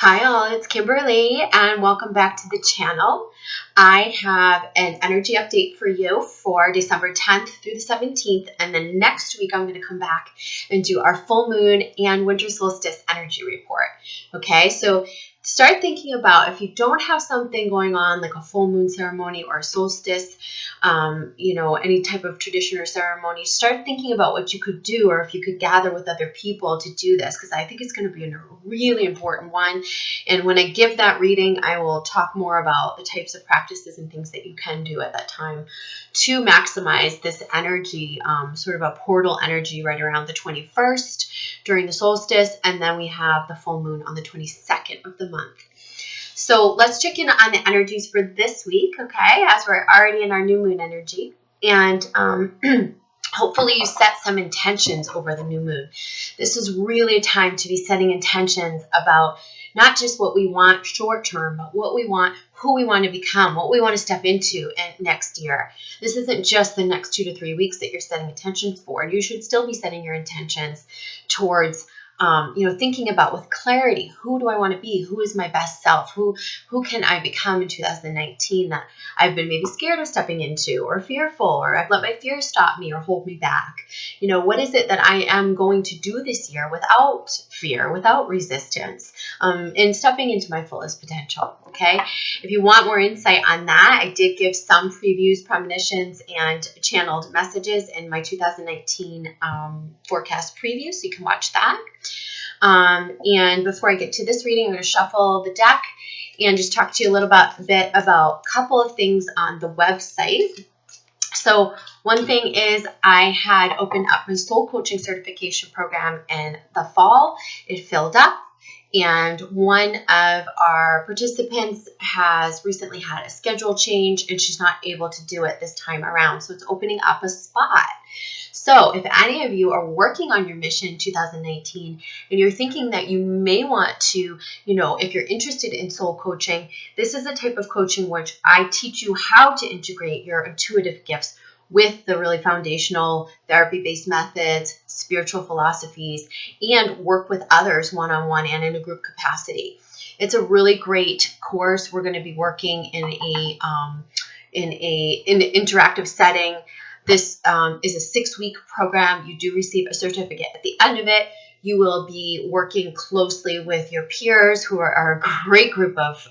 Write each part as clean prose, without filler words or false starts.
Hi all, it's Kimberly and welcome back to the channel. I have an energy update for you for December 10th through the 17th, and then next week I'm going to come back and do our full moon and winter solstice energy report. Okay, so start thinking about if you don't have something going on like a full moon ceremony or a solstice, any type of tradition or ceremony, start thinking about what you could do or if you could gather with other people to do this, because I think it's going to be a really important one. And when I give that reading, I will talk more about the types of practices and things that you can do at that time to maximize this energy, sort of a portal energy right around the 21st during the solstice. And then we have the full moon on the 22nd of the month. So let's check in on the energies for this week, okay, as we're already in our new moon energy. And hopefully you set some intentions over the new moon. This is really a time to be setting intentions about not just what we want short term, but what we want, who we want to become, what we want to step into next year. This isn't just the next 2 to 3 weeks that you're setting intentions for. You should still be setting your intentions towards thinking about with clarity, who do I want to be? Who is my best self? Who can I become in 2019 that I've been maybe scared of stepping into or fearful, or I've let my fears stop me or hold me back? What is it that I am going to do this year without fear, without resistance, and stepping into my fullest potential, okay? If you want more insight on that, I did give some previews, premonitions, and channeled messages in my 2019 forecast preview, so you can watch that. And before I get to this reading, I'm going to shuffle the deck and just talk to you a little bit about a couple of things on the website. So one thing is I had opened up a soul coaching certification program in the fall. It filled up, and one of our participants has recently had a schedule change and she's not able to do it this time around. So it's opening up a spot. So if any of you are working on your mission 2019 and you're thinking that you may want to, if you're interested in soul coaching, this is a type of coaching which I teach you how to integrate your intuitive gifts with the really foundational therapy-based methods, spiritual philosophies, and work with others one-on-one and in a group capacity. It's a really great course. We're going to be working in an interactive setting. This is a 6-week program. You do receive a certificate at the end of it. You will be working closely with your peers who are a great group of,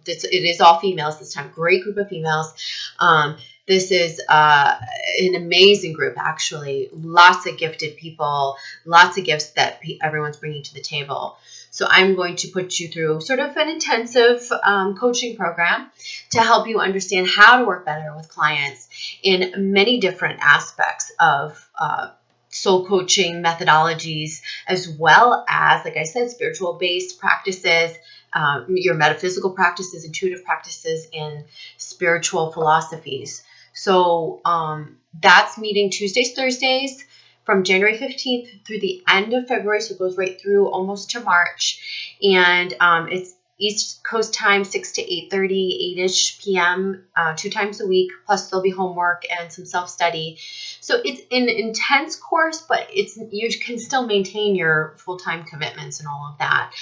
it is all females this time, great group of females. This is an amazing group, actually. Lots of gifted people, lots of gifts that everyone's bringing to the table. So I'm going to put you through sort of an intensive coaching program to help you understand how to work better with clients in many different aspects of soul coaching methodologies, as well as, like I said, spiritual-based practices, your metaphysical practices, intuitive practices, and spiritual philosophies. So that's meeting Tuesdays, Thursdays from January 15th through the end of February. So it goes right through almost to March. And it's East Coast time, 6 to 8:30, 8-ish p.m., 2 times a week. Plus there'll be homework and some self-study. So it's an intense course, but you can still maintain your full-time commitments and all of that.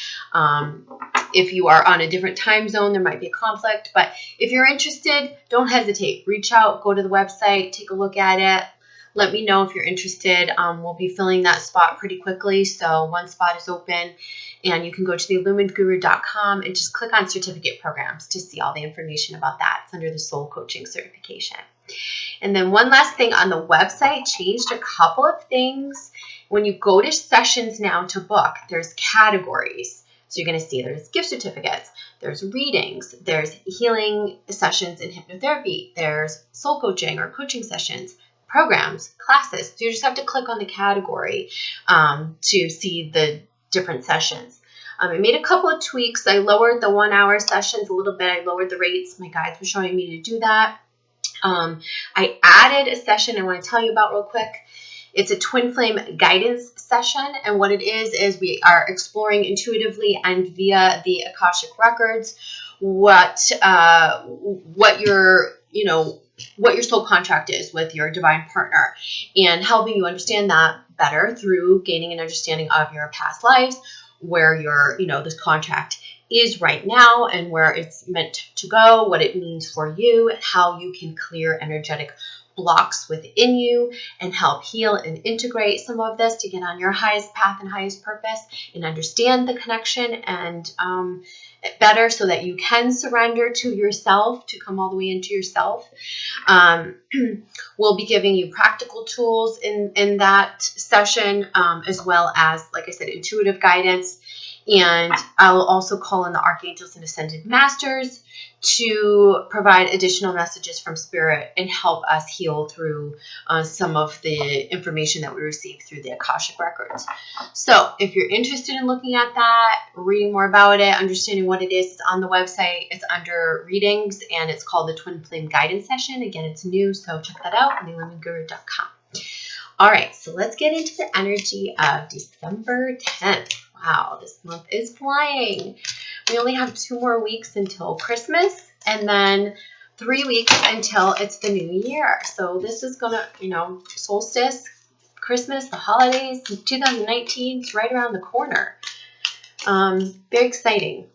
If you are on a different time zone, there might be a conflict. But if you're interested, don't hesitate. Reach out, go to the website, take a look at it. Let me know if you're interested. We'll be filling that spot pretty quickly. So one spot is open, and you can go to theilluminedguru.com and just click on certificate programs to see all the information about that. It's under the soul coaching certification. And then one last thing on the website, changed a couple of things. When you go to sessions now to book, there's categories. So you're going to see there's gift certificates, there's readings, there's healing sessions and hypnotherapy, there's soul coaching or coaching sessions, programs, classes. So you just have to click on the category to see the different sessions. I made a couple of tweaks. I lowered the 1-hour sessions a little bit. I lowered the rates. My guides were showing me to do that. I added a session I want to tell you about real quick. It's a twin flame guidance session, and what it is we are exploring intuitively and via the Akashic records what your soul contract is with your divine partner, and helping you understand that better through gaining an understanding of your past lives, where your this contract is right now and where it's meant to go, what it means for you, and how you can clear energetic blocks within you and help heal and integrate some of this to get on your highest path and highest purpose and understand the connection and better so that you can surrender to yourself, to come all the way into yourself. We'll be giving you practical tools in that session, as well as, like I said, intuitive guidance. And I'll also call in the archangels and ascended masters to provide additional messages from spirit and help us heal through some of the information that we receive through the Akashic records. So if you're interested in looking at that, reading more about it, understanding what it is, it's on the website. It's under readings and it's called the Twin Flame Guidance Session. Again, it's new, so check that out on theilluminedguru.com. All right, so let's get into the energy of December 10th. Wow, this month is flying. We only have 2 more weeks until Christmas and then 3 weeks until it's the new year. So this is going to, solstice, Christmas, the holidays, 2019, it's right around the corner. Very exciting.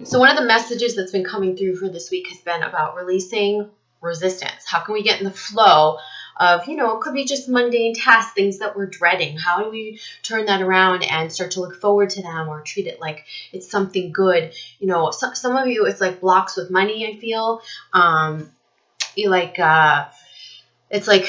So one of the messages that's been coming through for this week has been about releasing resistance. How can we get in the flow of, it could be just mundane tasks, things that we're dreading. How do we turn that around and start to look forward to them or treat it like it's something good? Some of you, it's like blocks with money, I feel. It's like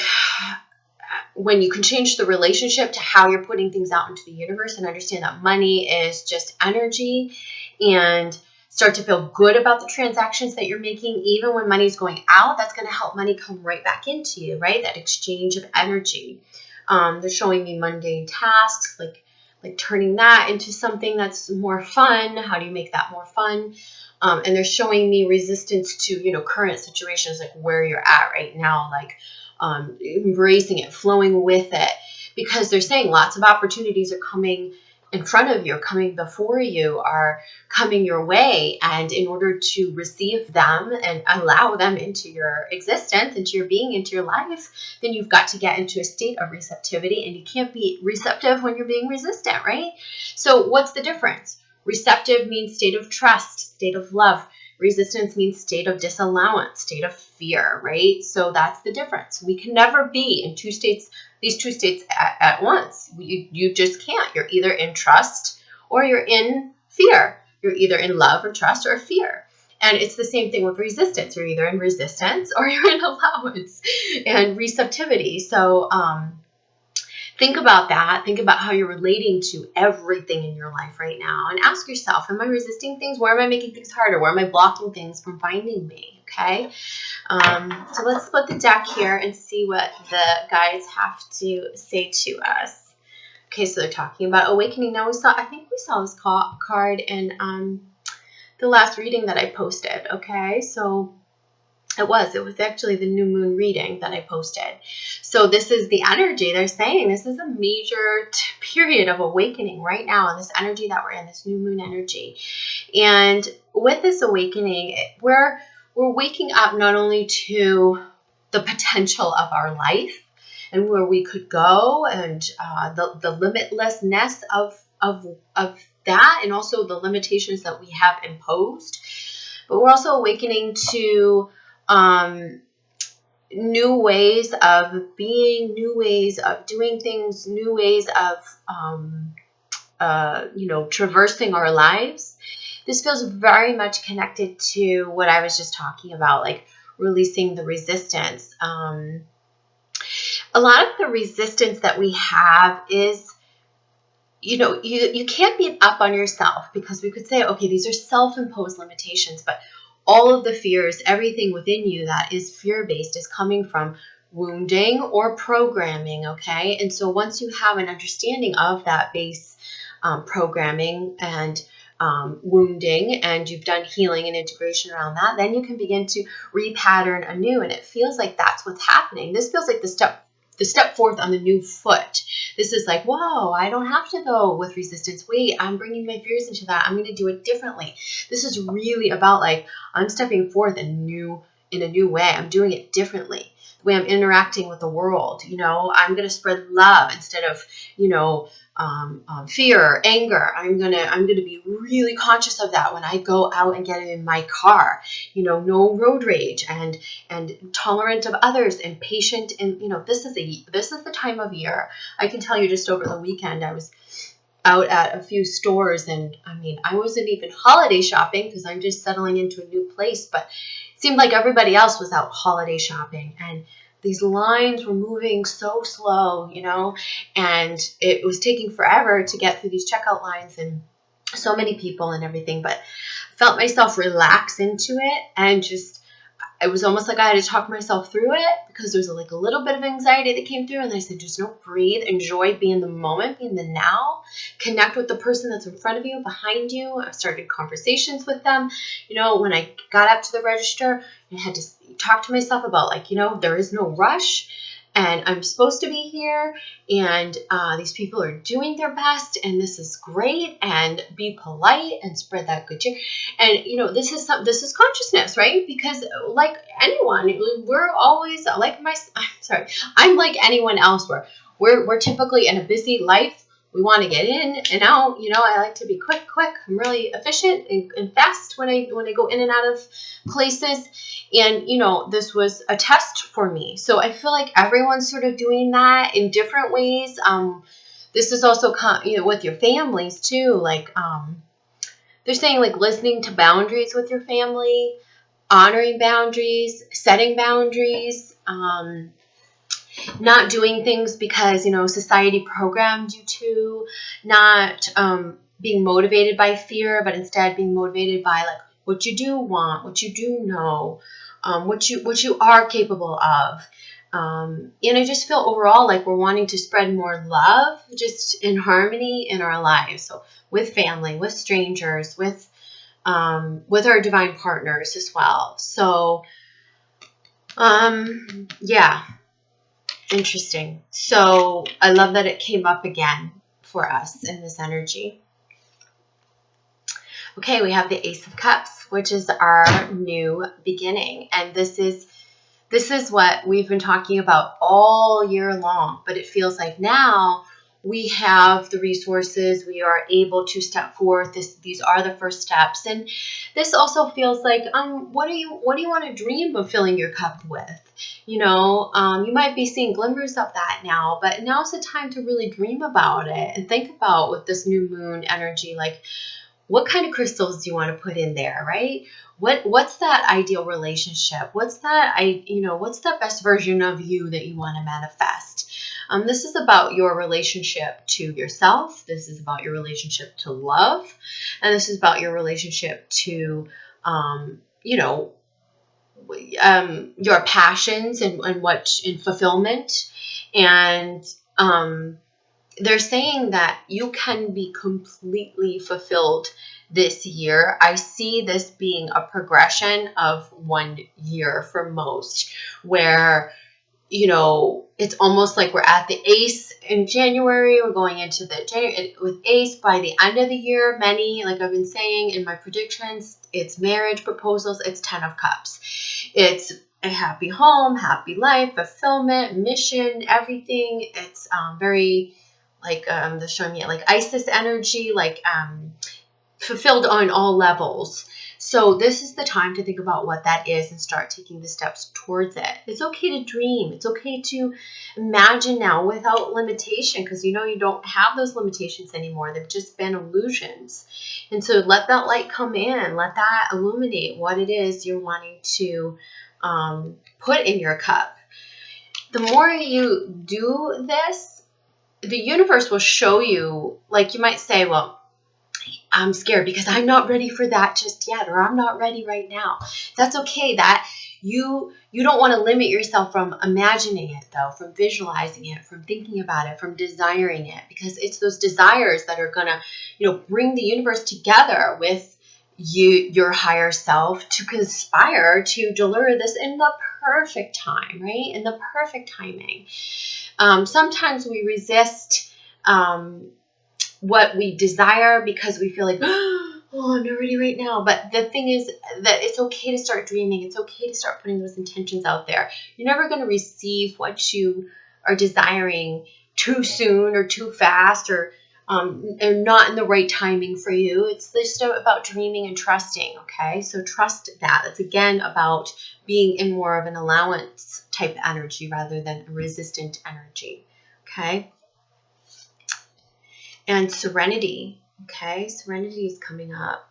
when you can change the relationship to how you're putting things out into the universe and understand that money is just energy and start to feel good about the transactions that you're making, even when money's going out, that's going to help money come right back into you, right? That exchange of energy. They're showing me mundane tasks, like turning that into something that's more fun. How do you make that more fun? And they're showing me resistance to, current situations, like where you're at right now, like embracing it, flowing with it, because they're saying lots of opportunities are coming in front of you, coming before you, are coming your way. And in order to receive them and allow them into your existence, into your being, into your life, then you've got to get into a state of receptivity. And you can't be receptive when you're being resistant, right? So what's the difference? Receptive means state of trust, state of love. Resistance means state of disallowance, state of fear, right? So that's the difference. We can never be in these two states at once. You just can't. You're either in trust or you're in fear. You're either in love or trust or fear. And it's the same thing with resistance. You're either in resistance or you're in allowance and receptivity. So think about that. Think about how you're relating to everything in your life right now. And ask yourself, am I resisting things? Where am I making things harder? Where am I blocking things from finding me? Okay. So let's split the deck here and see what the guides have to say to us. Okay, so they're talking about awakening. Now I think we saw this card in the last reading that I posted. Okay, so it was actually the new moon reading that I posted. So this is the energy. They're saying this is a major period of awakening right now, in this energy that we're in, this new moon energy. And with this awakening, we're waking up not only to the potential of our life and where we could go, and the limitlessness of that, and also the limitations that we have imposed, but we're also awakening to new ways of being, new ways of doing things, new ways of traversing our lives. This feels very much connected to what I was just talking about, like releasing the resistance. A lot of the resistance that we have is, you can't beat up on yourself, because we could say, okay, these are self-imposed limitations, but all of the fears, everything within you that is fear-based is coming from wounding or programming, okay? And so once you have an understanding of that base programming and wounding, and you've done healing and integration around that, then you can begin to repattern anew. And it feels like that's what's happening. This feels like the step forth on the new foot. This is like, whoa, I don't have to go with resistance. Wait, I'm bringing my fears into that. I'm going to do it differently. This is really about, like, I'm stepping forth in a new way. I'm doing it differently. the way I'm interacting with the world. You know, I'm going to spread love instead of, you know, fear, anger. I'm gonna be really conscious of that when I go out and get in my car. You know, no road rage, and tolerant of others, and patient. And you know, this is the time of year. I can tell you, just over the weekend, I was out at a few stores, and I mean, I wasn't even holiday shopping because I'm just settling into a new place, but it seemed like everybody else was out holiday shopping, and these lines were moving so slow, you know, and it was taking forever to get through these checkout lines, and so many people and everything. But I felt myself relax into it, and just, it was almost like I had to talk myself through it, because there was like a little bit of anxiety that came through. And I said, just breathe, enjoy, be in the moment, be in the now, connect with the person that's in front of you, behind you. I started conversations with them. You know, when I got up to the register, I had to talk to myself about, like, you know, there is no rush, and I'm supposed to be here, and these people are doing their best, and this is great, and be polite and spread that good cheer. And you know, this is consciousness, right? Because like anyone, we're always like I'm like anyone else. We're typically in a busy life. We want to get in and out. You know, I like to be quick. I'm really efficient and fast when I go in and out of places. And, you know, this was a test for me. So I feel like everyone's sort of doing that in different ways. This is also, you know, with your families too. Like, they're saying, like, listening to boundaries with your family, honoring boundaries, setting boundaries, not doing things because, you know, society programmed you to, not being motivated by fear, but instead being motivated by, like, what you do want, what you do know, what you are capable of. And I just feel overall like we're wanting to spread more love, just in harmony in our lives. So with family, with strangers, with our divine partners as well. So, yeah, interesting. So I love that it came up again for us in this energy. Okay, we have the Ace of Cups, which is our new beginning. And this is what we've been talking about all year long, but it feels like now we have the resources, we are able to step forth. These are the first steps. And this also feels like, what do you want to dream of filling your cup with? You know, you might be seeing glimmers of that now, but now's the time to really dream about it and think about, with this new moon energy, like, what kind of crystals do you want to put in there, right? What's that ideal relationship? What's that best version of you that you want to manifest? This is about your relationship to yourself. This is about your relationship to love. And this is about your relationship to, your passions and what in fulfillment. And, they're saying that you can be completely fulfilled this year. I see this being a progression of 1 year for most, where, you know, it's almost like we're at the Ace in January. We're going into the January with Ace. By the end of the year, many, like I've been saying in my predictions, it's marriage proposals. It's 10 of Cups. It's a happy home, happy life, fulfillment, mission, everything. It's very, like, they're showing me like Isis energy, like fulfilled on all levels. So this is the time to think about what that is and start taking the steps towards it. It's okay to dream. It's okay to imagine now without limitation, because you know you don't have those limitations anymore. They've just been illusions. And so let that light come in. Let that illuminate what it is you're wanting to put in your cup. The more you do this, the universe will show you, like, you might say, well, I'm scared because I'm not ready for that just yet, or I'm not ready right now. That's okay. That you don't want to limit yourself from imagining it, though, from visualizing it, from thinking about it, from desiring it, because it's those desires that are going to, you know, bring the universe together with your higher self to conspire to deliver this in the perfect time, right? In the perfect timing. Sometimes we resist what we desire because we feel like, oh, I'm not ready right now. But the thing is that it's okay to start dreaming. It's okay to start putting those intentions out there. You're never going to receive what you are desiring too soon or too fast, or not in the right timing for you. It's just about dreaming and trusting, okay? So trust that. It's again about being in more of an allowance type energy rather than a resistant energy, okay? And serenity, okay? Serenity is coming up.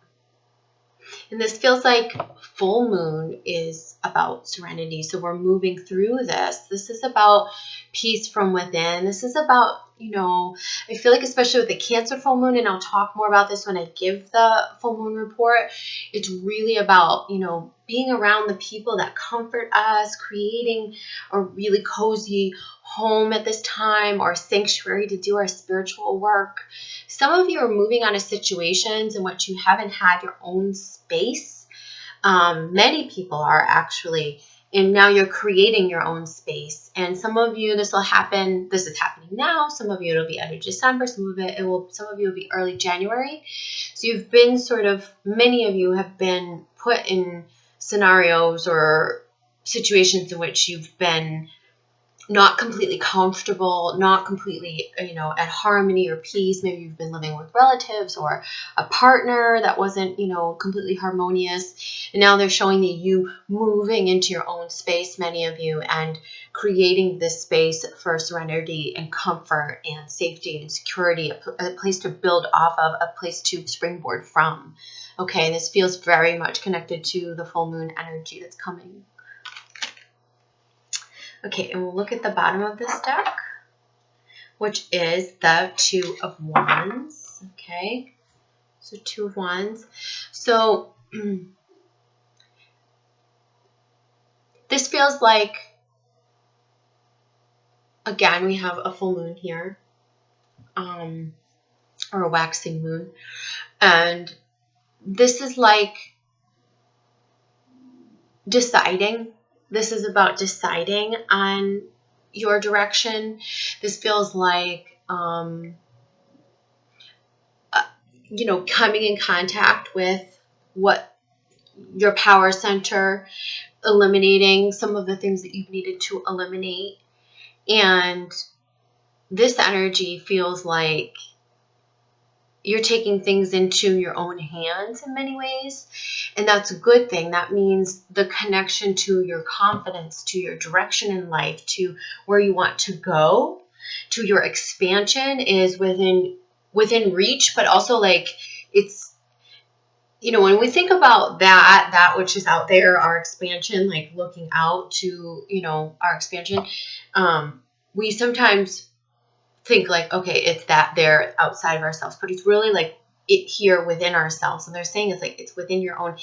And this feels like full moon is about serenity. So we're moving through this. This is about peace from within. This is about, I feel like especially with the Cancer full moon, and I'll talk more about this when I give the full moon report, it's really about, being around the people that comfort us, creating a really cozy home at this time, or sanctuary to do our spiritual work. Some of you are moving out of situations in which you haven't had your own space. Many people are actually, and now you're creating your own space. And some of you, this is happening now. Some of you, it'll be end of December. Some of you, will be early January. So you've been many of you have been put in scenarios or situations in which you've been not completely comfortable, not completely, at harmony or peace. Maybe you've been living with relatives or a partner that wasn't, completely harmonious. And now they're showing you moving into your own space, many of you, and creating this space for serenity and comfort and safety and security, a place to build off of, a place to springboard from. Okay, this feels very much connected to the full moon energy that's coming. Okay, and we'll look at the bottom of this deck, which is the Two of Wands. Okay, so Two of Wands. So this feels like, again, we have a full moon here, or a waxing moon, and this is like deciding. This is about deciding on your direction. This feels like, coming in contact with what your power center, eliminating some of the things that you've needed to eliminate. And this energy feels like you're taking things into your own hands in many ways. And that's a good thing. That means the connection to your confidence, to your direction in life, to where you want to go, to your expansion is within reach, but also like it's, when we think about that which is out there, our expansion, like looking out to, our expansion, we sometimes think like, okay, it's that there outside of ourselves, but it's really like it here within ourselves. And they're saying it's like it's within your own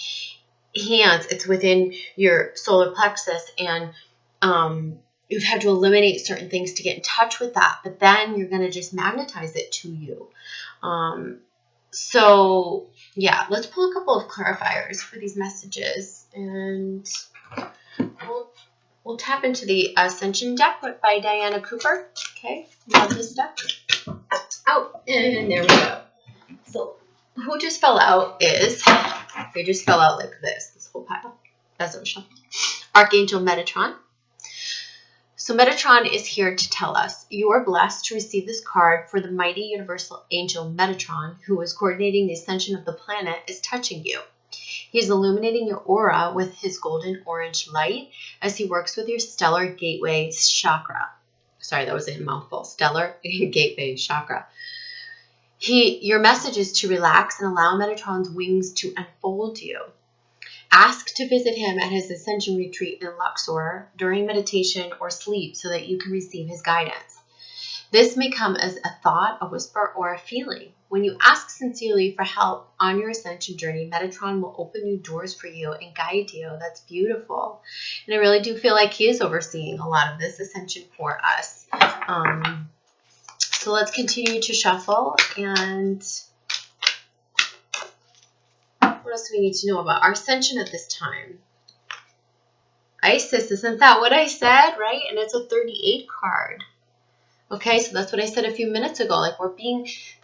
hands, it's within your solar plexus, and you've had to eliminate certain things to get in touch with that, but then you're going to just magnetize it to you. So yeah, let's pull a couple of clarifiers for these messages, and we'll tap into the Ascension deck by Diana Cooper. Okay, love this deck. Out, and there we go. So who just fell out is, they just fell out like this whole pile. That's what I'm Archangel Metatron. So Metatron is here to tell us you are blessed to receive this card, for the mighty universal angel Metatron, who is coordinating the ascension of the planet, is touching you. He is illuminating your aura with his golden orange light as he works with your stellar gateway chakra. Sorry, that was a mouthful. Stellar gateway chakra. Your message is to relax and allow Metatron's wings to enfold you. Ask to visit him at his ascension retreat in Luxor during meditation or sleep so that you can receive his guidance. This may come as a thought, a whisper, or a feeling. When you ask sincerely for help on your ascension journey, Metatron will open new doors for you and guide you. That's beautiful. And I really do feel like he is overseeing a lot of this ascension for us. So let's continue to shuffle. And what else do we need to know about our ascension at this time? Isis, isn't that what I said, right? And it's a 38 card. Okay, so that's what I said a few minutes ago. Like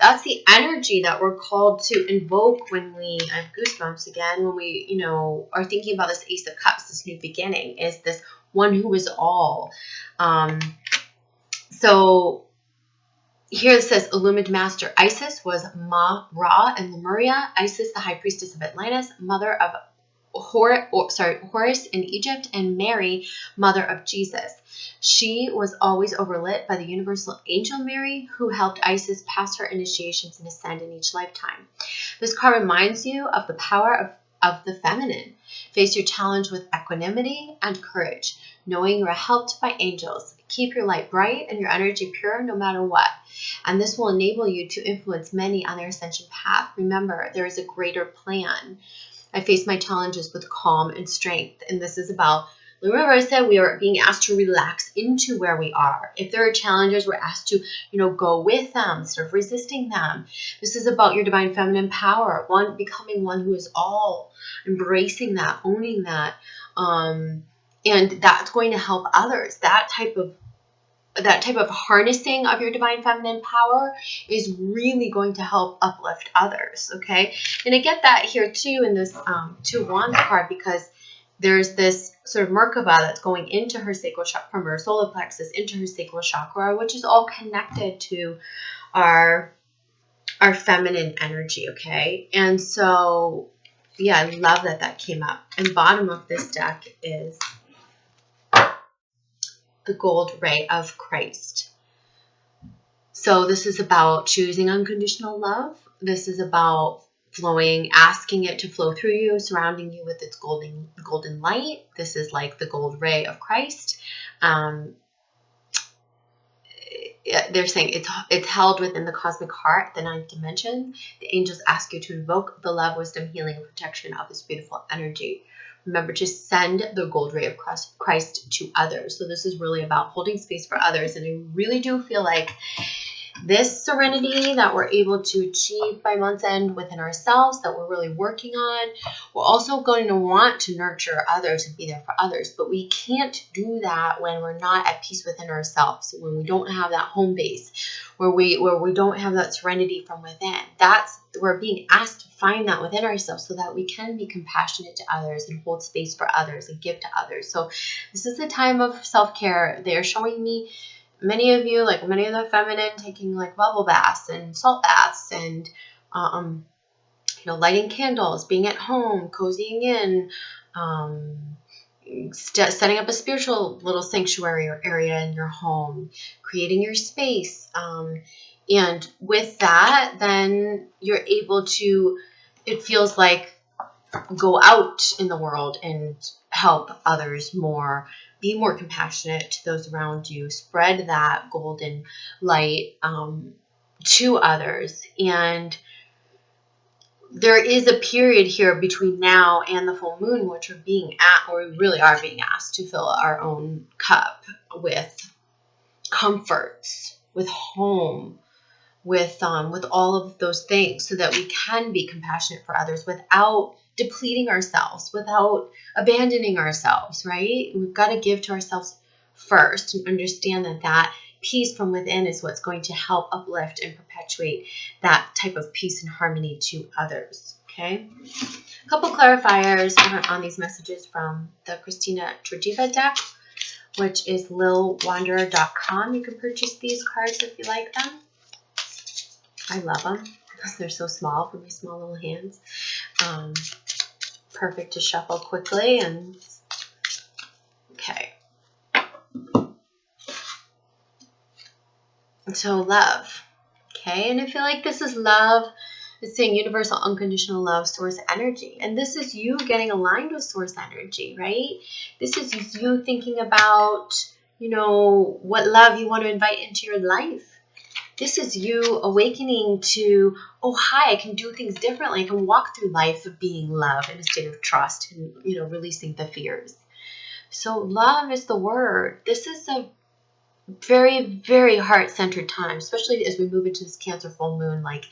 that's the energy that we're called to invoke when I have goosebumps again, when we, are thinking about this Ace of Cups, this new beginning, is this one who is all. So here it says Illumined Master Isis was Ma, Ra, and Lemuria. Isis, the High Priestess of Atlantis, mother of Horus in Egypt, and Mary, mother of Jesus. She was always overlit by the universal angel Mary, who helped Isis pass her initiations and ascend in each lifetime. This card reminds you of the power of the feminine. Face your challenge with equanimity and courage, knowing you are helped by angels. Keep your light bright and your energy pure no matter what. And this will enable you to influence many on their ascension path. Remember, there is a greater plan. I face my challenges with calm and strength. And this is about, remember I said we are being asked to relax into where we are. If there are challenges, we're asked to, go with them instead of resisting them. This is about your divine feminine power, becoming one who is all, embracing that, owning that. And that's going to help others. That type of harnessing of your divine feminine power is really going to help uplift others, okay? And I get that here too in this Two of Wands card, because there's this sort of Merkaba that's going into her sacral chakra, from her solar plexus into her sacral chakra, which is all connected to our feminine energy, okay? And so, yeah, I love that came up. And bottom of this deck is the gold ray of Christ. So this is about choosing unconditional love. This is about flowing, asking it to flow through you, surrounding you with its golden light. This is like the gold ray of Christ. They're saying it's held within the cosmic heart, the ninth dimension. The angels ask you to invoke the love, wisdom, healing, and protection of this beautiful energy. Remember to send the gold ray of Christ to others. So this is really about holding space for others. And I really do feel like this serenity that we're able to achieve by month's end within ourselves, that we're really working on, we're also going to want to nurture others and be there for others. But we can't do that when we're not at peace within ourselves, when we don't have that home base, where we don't have that serenity from within. We're being asked to find that within ourselves so that we can be compassionate to others and hold space for others and give to others. So this is a time of self-care. They're showing me many of you, like many of the feminine, taking like bubble baths and salt baths and, lighting candles, being at home, cozying in, setting up a spiritual little sanctuary or area in your home, creating your space. And with that, then you're able to, it feels like, go out in the world and help others more, be more compassionate to those around you, spread that golden light to others. And there is a period here between now and the full moon, which we really are being asked to fill our own cup with comforts, with home, with all of those things, so that we can be compassionate for others without depleting ourselves, without abandoning ourselves, right? We've got to give to ourselves first and understand that peace from within is what's going to help uplift and perpetuate that type of peace and harmony to others, okay? A couple clarifiers on these messages from the Christina Georgieva deck, which is lilwanderer.com. You can purchase these cards if you like them. I love them because they're so small for my small little hands. Perfect to shuffle quickly. And okay. So love. Okay. And I feel like this is love. It's saying universal unconditional love, source energy. And this is you getting aligned with source energy, right? This is you thinking about, what love you want to invite into your life. This is you awakening to, oh, hi, I can do things differently. I can walk through life of being love in a state of trust and, releasing the fears. So love is the word. This is a very, very heart-centered time, especially as we move into this Cancer full moon, like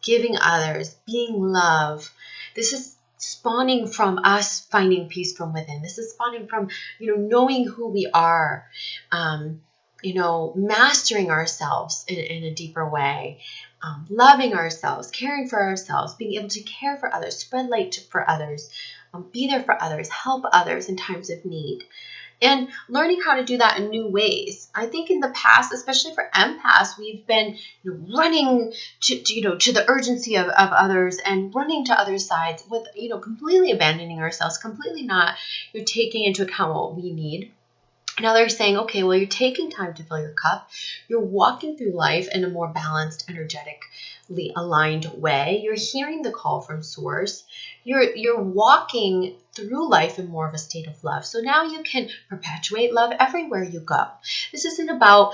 giving others, being love. This is spawning from us finding peace from within. This is spawning from, knowing who we are, mastering ourselves in a deeper way, loving ourselves, caring for ourselves, being able to care for others, spread light for others, be there for others, help others in times of need. And learning how to do that in new ways. I think in the past, especially for empaths, we've been running to the urgency of others and running to other sides with, completely abandoning ourselves, completely not taking into account what we need. Now they're saying, okay, well, you're taking time to fill your cup. You're walking through life in a more balanced, energetically aligned way. You're hearing the call from source. You're walking through life in more of a state of love. So now you can perpetuate love everywhere you go. This isn't about,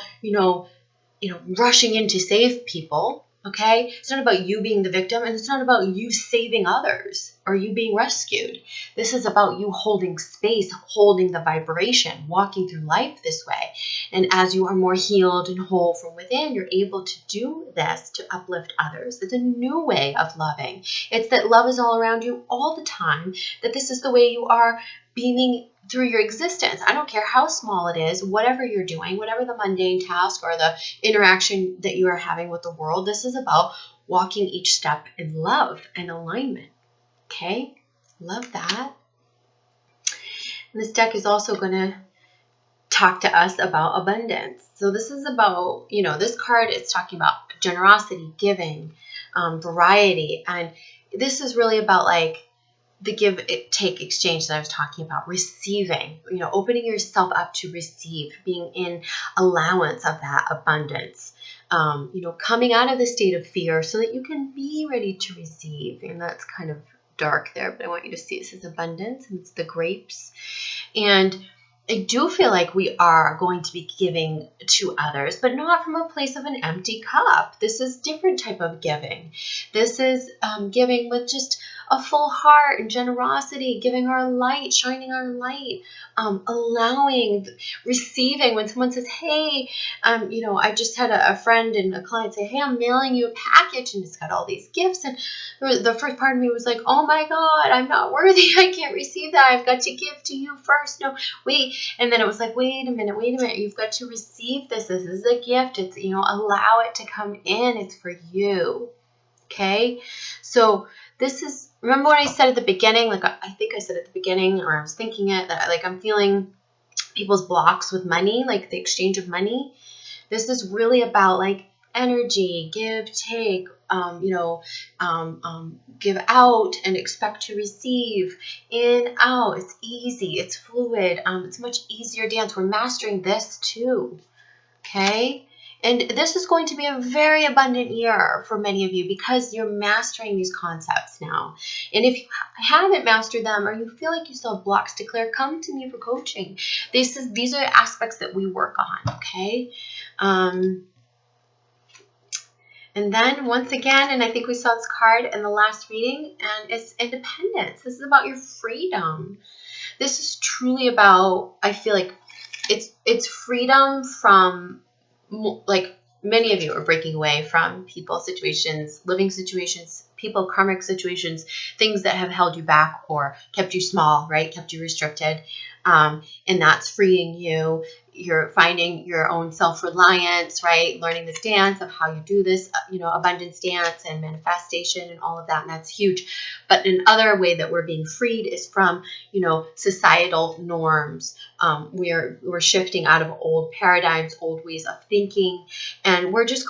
rushing in to save people. Okay? It's not about you being the victim, and it's not about you saving others or you being rescued. This is about you holding space, holding the vibration, walking through life this way. And as you are more healed and whole from within, you're able to do this to uplift others. It's a new way of loving. It's that love is all around you all the time, that this is the way you are beaming through your existence. I don't care how small it is, whatever you're doing, whatever the mundane task or the interaction that you are having with the world, this is about walking each step in love and alignment. Okay? Love that. And this deck is also going to talk to us about abundance. So this is about, this card is talking about generosity, giving, variety. And this is really about the give, take, exchange that I was talking about, receiving, opening yourself up to receive, being in allowance of that abundance, coming out of the state of fear so that you can be ready to receive. And that's kind of dark there, but I want you to see this as abundance, and it's the grapes. And I do feel like we are going to be giving to others, but not from a place of an empty cup. This is different type of giving. This is giving with just a full heart and generosity, giving our light, shining our light, allowing, receiving. When someone says, hey, I just had a friend and a client say, hey, I'm mailing you a package and it's got all these gifts. And the first part of me was like, oh my God, I'm not worthy. I can't receive that. I've got to give to you first. No, wait. And then it was like, wait a minute. You've got to receive this. This is a gift. It's, allow it to come in. It's for you. Okay. So this is, remember what I said at the beginning? I think I said at the beginning, or I was thinking it, that I'm feeling people's blocks with money, the exchange of money. This is really about energy, give, take, give out and expect to receive, in, out. It's easy. It's fluid. It's much easier dance. We're mastering this too. Okay. And this is going to be a very abundant year for many of you because you're mastering these concepts now. And if you haven't mastered them or you feel like you still have blocks to clear, come to me for coaching. These are aspects that we work on, okay? And then once again, and I think we saw this card in the last reading, and it's independence. This is about your freedom. This is truly about, I feel like it's freedom from, many of you are breaking away from people, situations, living situations, people, karmic situations, things that have held you back or kept you small, right? Kept you restricted. And that's freeing you. You're finding your own self-reliance, right? Learning this dance of how you do this, abundance dance and manifestation and all of that. And that's huge. But another way that we're being freed is from, societal norms. We're shifting out of old paradigms, old ways of thinking, and we're just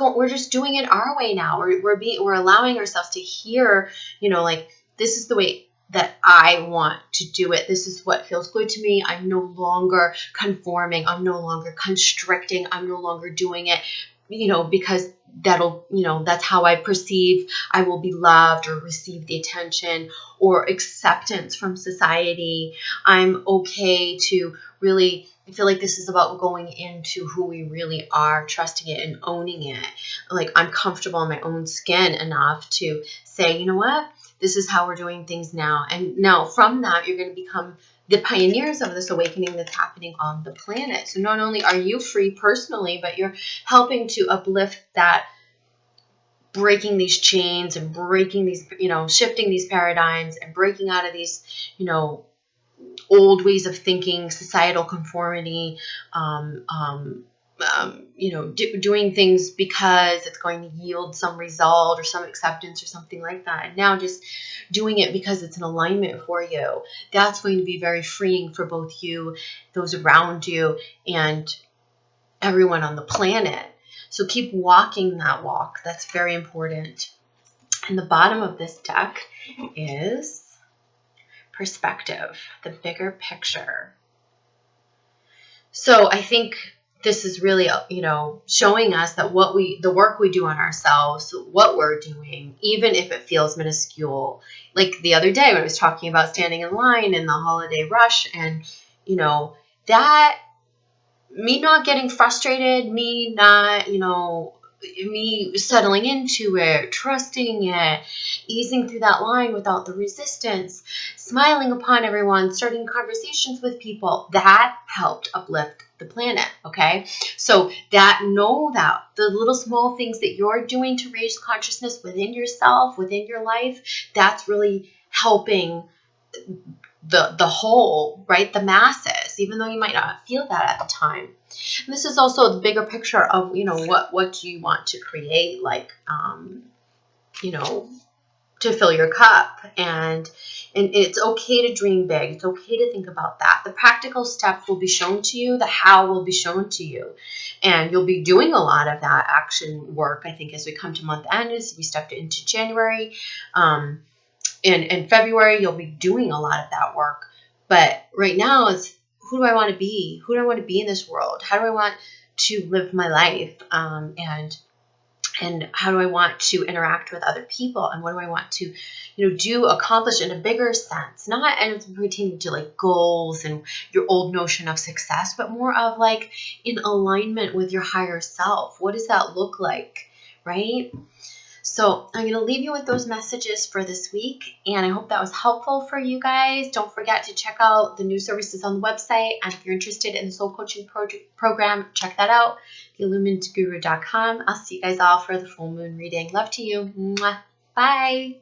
doing it our way now. We're allowing ourselves to hear, this is the way that I want to do it. This is what feels good to me. I'm no longer conforming. I'm no longer constricting. I'm no longer doing it, because that's how I perceive I will be loved or receive the attention or acceptance from society. I'm okay to really, I feel like this is about going into who we really are, trusting it and owning it. I'm comfortable in my own skin enough to say, you know what? This is how we're doing things now. And now from that, you're going to become the pioneers of this awakening that's happening on the planet. So not only are you free personally, but you're helping to uplift that, breaking these chains and breaking these, shifting these paradigms and breaking out of these, old ways of thinking, societal conformity, doing things because it's going to yield some result or some acceptance or something like that. And now just doing it because it's an alignment for you. That's going to be very freeing for both you, those around you, and everyone on the planet. So keep walking that walk. That's very important. And the bottom of this deck is perspective, the bigger picture. So I think this is really, showing us that the work we do on ourselves, what we're doing, even if it feels minuscule. Like the other day when I was talking about standing in line in the holiday rush, and, that, me not getting frustrated, me not, me settling into it, trusting it, easing through that line without the resistance, smiling upon everyone, starting conversations with people, that helped uplift the planet. Okay. So know that the little small things that you're doing to raise consciousness within yourself, within your life, that's really helping the whole, right? The masses, even though you might not feel that at the time. And this is also the bigger picture of, what do you want to create, like, to fill your cup. And it's okay to dream big. It's okay to think about that. The practical steps will be shown to you. The how will be shown to you. And you'll be doing a lot of that action work, I think, as we come to month end, as we step into January. In February, you'll be doing a lot of that work. But right now is, who do I want to be? Who do I want to be in this world? How do I want to live my life? And how do I want to interact with other people? And what do I want to, accomplish in a bigger sense? Not as pertaining to like goals and your old notion of success, but more of like in alignment with your higher self. What does that look like? Right? So I'm going to leave you with those messages for this week, and I hope that was helpful for you guys. Don't forget to check out the new services on the website, and if you're interested in the soul coaching program, check that out, theilluminedguru.com. I'll see you guys all for the full moon reading. Love to you. Mwah. Bye.